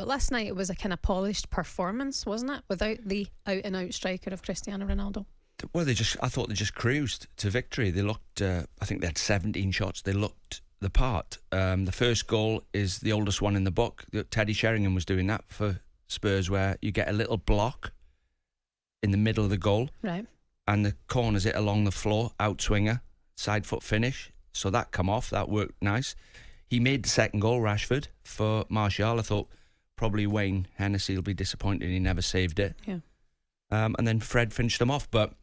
but last night it was a kind of polished performance, wasn't it? Without the out-and-out striker of Cristiano Ronaldo. Well, I thought they just cruised to victory. They looked, I think they had 17 shots. They looked the part. The first goal is the oldest one in the book. Teddy Sheringham was doing that for Spurs, where you get a little block in the middle of the goal. Right. And the corners it along the floor, outswinger, side foot finish. So that come off, that worked nice. He made the second goal, Rashford, for Martial. I thought probably Wayne Hennessy will be disappointed he never saved it. Yeah. And then Fred finished them off. But,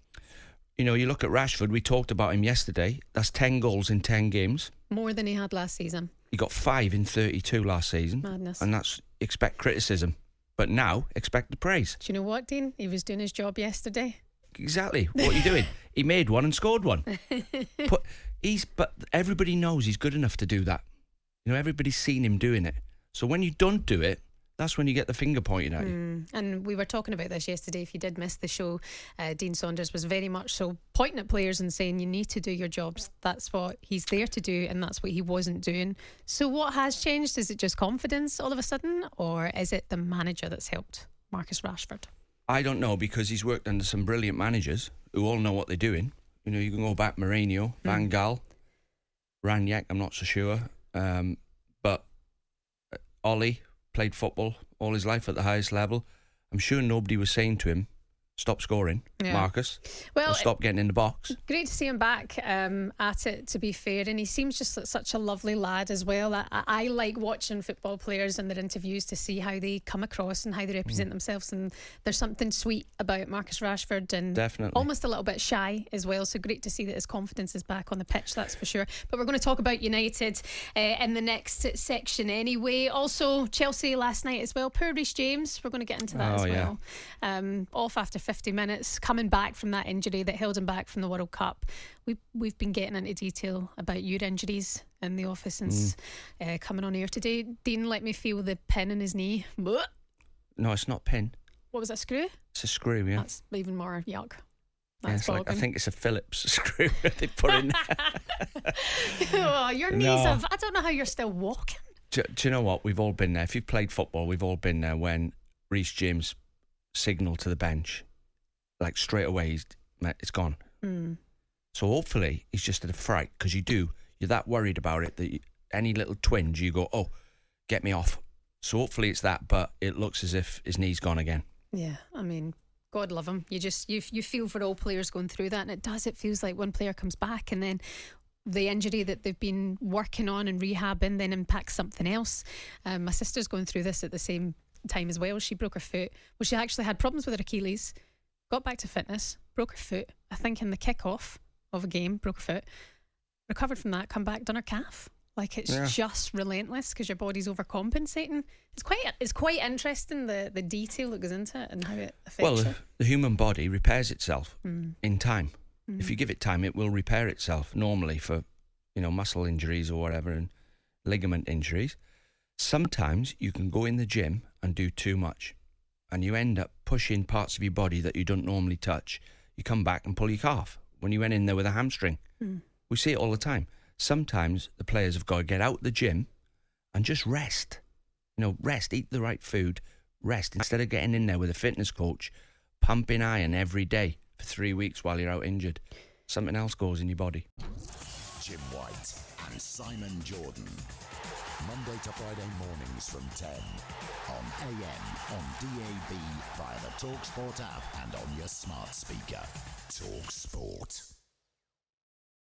you know, you look at Rashford, we talked about him yesterday. That's 10 goals in 10 games. More than he had last season. He got 5 in 32 last season. Madness. And that's expect criticism. But now, expect the praise. Do you know what, Dean? He was doing his job yesterday. Exactly. What are you doing? He made one and scored one. But everybody knows he's good enough to do that. You know, everybody's seen him doing it. So when you don't do it, that's when you get the finger pointed at you. And we were talking about this yesterday. If you did miss the show, Dean Saunders was very much so pointing at players and saying you need to do your jobs. That's what he's there to do, and that's what he wasn't doing. So what has changed? Is it just confidence all of a sudden, or is it the manager that's helped Marcus Rashford? I don't know, because he's worked under some brilliant managers who all know what they're doing. You know, you can go back Mourinho, Van Gaal, Ranić, I'm not so sure. But Ollie played football all his life at the highest level. I'm sure nobody was saying to him, stop scoring, Marcus. Well, or stop getting in the box. Great to see him back at it, to be fair. And he seems just such a lovely lad as well. I like watching football players and their interviews to see how they come across and how they represent themselves. And there's something sweet about Marcus Rashford, and definitely almost a little bit shy as well. So great to see that his confidence is back on the pitch, that's for sure. But we're going to talk about United in the next section anyway. Also, Chelsea last night as well. Poor Reece James. We're going to get into that as well. Off after 50 minutes, coming back from that injury that held him back from the World Cup. We've been getting into detail about your injuries in the office since coming on air today. Dean let me feel the pin in his knee. No, it's not pin. What was that, screw? It's a screw, yeah. That's even more yuck. That's I think it's a Phillips screw they put in there. Oh, your knees have... I don't know how you're still walking. Do you know what? We've all been there. If you've played football, we've all been there when Reece James signalled to the bench, like straight away, it's gone. So hopefully he's just at a fright, because you're that worried about it that any little twinge, you go, oh, get me off. So hopefully it's that, but it looks as if his knee's gone again. Yeah, I mean, God love him. You feel for all players going through that, and it feels like one player comes back and then the injury that they've been working on and rehabbing then impacts something else. My sister's going through this at the same time as well. She broke her foot. Well, she actually had problems with her Achilles, got back to fitness, broke her foot, I think in the kick-off of a game, broke her foot, recovered from that, come back, done her calf. Like, it's just relentless because your body's overcompensating. It's quite interesting, the detail that goes into it and how it affects you. The human body repairs itself in time. If you give it time, it will repair itself normally for, muscle injuries or whatever, and ligament injuries. Sometimes you can go in the gym and do too much, and you end up pushing parts of your body that you don't normally touch. You come back and pull your calf when you went in there with a hamstring. We see it all the time. Sometimes the players have got to get out the gym and just rest. Rest, eat the right food, rest, instead of getting in there with a fitness coach, pumping iron every day for 3 weeks while you're out injured. Something else goes in your body. Jim White and Simon Jordan. Monday to Friday mornings from 10 on AM, on DAB, via the talkSPORT app and on your smart speaker. talkSPORT.